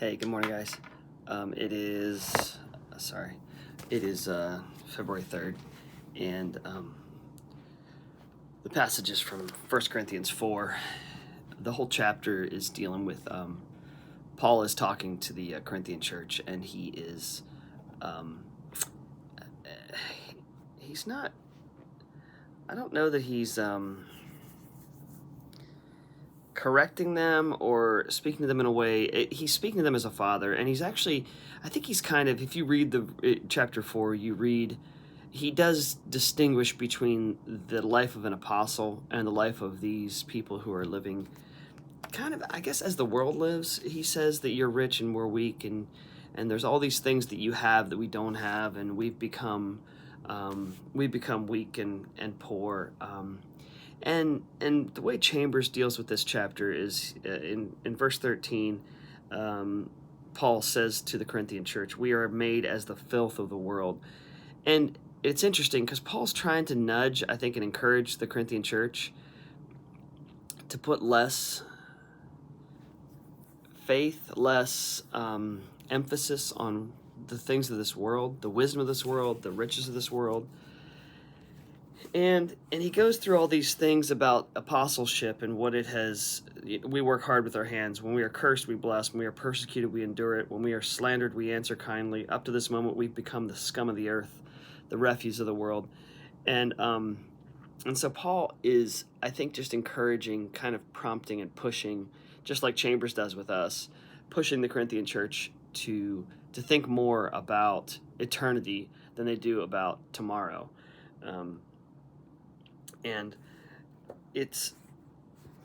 Hey, good morning, guys. It is, sorry, it is February 3rd, and the passage is from 1 Corinthians 4. The whole chapter is dealing with, Paul is talking to the Corinthian church, and um, he's not, I don't know that he's correcting them or speaking to them in a way. He's speaking to them as a father, and he's actually, I think he's kind of, if you read chapter 4, you read, he does distinguish between the life of an apostle and the life of these people who are living kind of, I guess, as the world lives. He says that you're rich and we're weak, and there's all these things that you have that we don't have, and we've become weak and poor. And the way Chambers deals with this chapter is in verse 13. Paul says to the Corinthian church, "We are made as the filth of the world." And it's interesting because Paul's trying to nudge, I think, and encourage the Corinthian church to put less faith, less emphasis on the things of this world, the wisdom of this world, the riches of this world. And he goes through all these things about apostleship and what it has. We work hard with our hands. When we are cursed, we bless. When we are persecuted, we endure it. When we are slandered, we answer kindly. Up to this moment, we've become the scum of the earth, the refuse of the world. And so Paul is, I think, just encouraging, kind of prompting and pushing, just like Chambers does with us, pushing the Corinthian church to think more about eternity than they do about tomorrow. And it's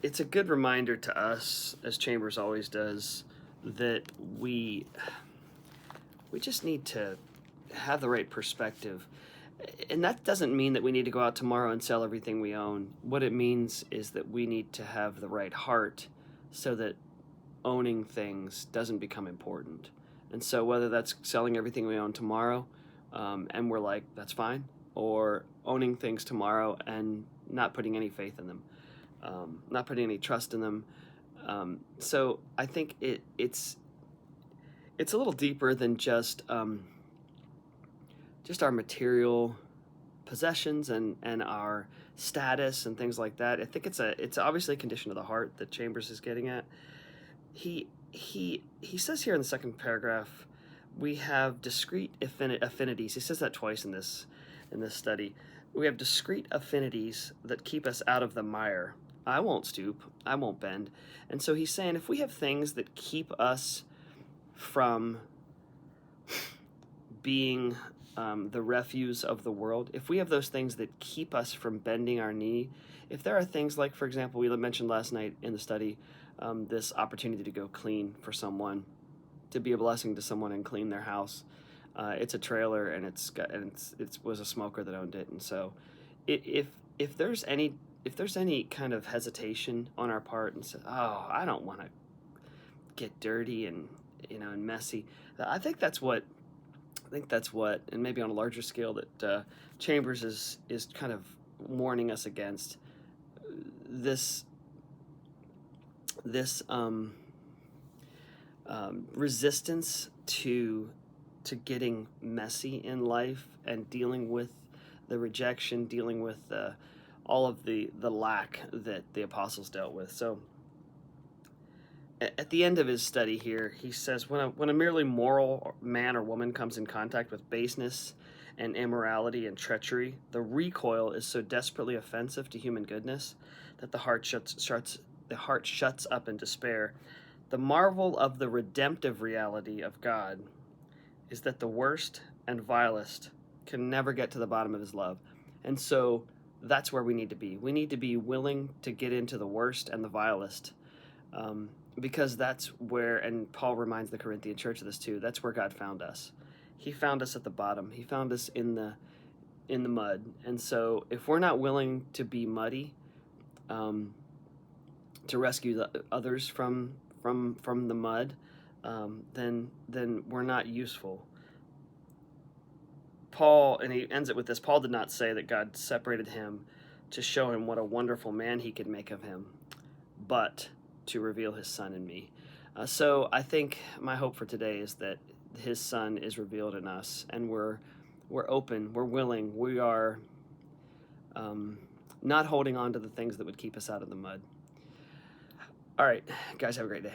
a good reminder to us, as Chambers always does, that we just need to have the right perspective. And that doesn't mean that we need to go out tomorrow and sell everything we own. What it means is that we need to have the right heart so that owning things doesn't become important. And so whether that's selling everything we own tomorrow, and we're like, that's fine, or owning things tomorrow and not putting any faith in them, not putting any trust in them. So I think it's a little deeper than just our material possessions and our status and things like that. I think it's obviously a condition of the heart that Chambers is getting at. He says here in the second paragraph, we have discrete affinities. He says that twice in this study. We have discrete affinities that keep us out of the mire. I won't stoop. I won't bend. And so he's saying if we have things that keep us from being the refuse of the world, if we have those things that keep us from bending our knee, if there are things like, for example, we mentioned last night in the study, this opportunity to go clean for someone, to be a blessing to someone and clean their house. It's a trailer, and it was a smoker that owned it, and so if there's any kind of hesitation on our part and say, oh, I don't want to get dirty and messy, I think that's what, and maybe on a larger scale, that Chambers is kind of warning us against this resistance to getting messy in life and dealing with the rejection, dealing with all of the lack that the apostles dealt with. So at the end of his study here, he says, when a merely moral man or woman comes in contact with baseness and immorality and treachery, the recoil is so desperately offensive to human goodness that the heart shuts up in despair. The marvel of the redemptive reality of God is that the worst and vilest can never get to the bottom of his love. And so that's where we need to be. We need to be willing to get into the worst and the vilest, because that's where, and Paul reminds the Corinthian church of this too, that's where God found us. He found us at the bottom. He found us in the mud. And so if we're not willing to be muddy, to rescue the others from the mud, then we're not useful. Paul, and he ends it with this, Paul did not say that God separated him to show him what a wonderful man he could make of him, but to reveal his son in me. So I think my hope for today is that His Son is revealed in us, and we're open, we're willing, we are um, not holding on to the things that would keep us out of the mud. All right, guys, have a great day.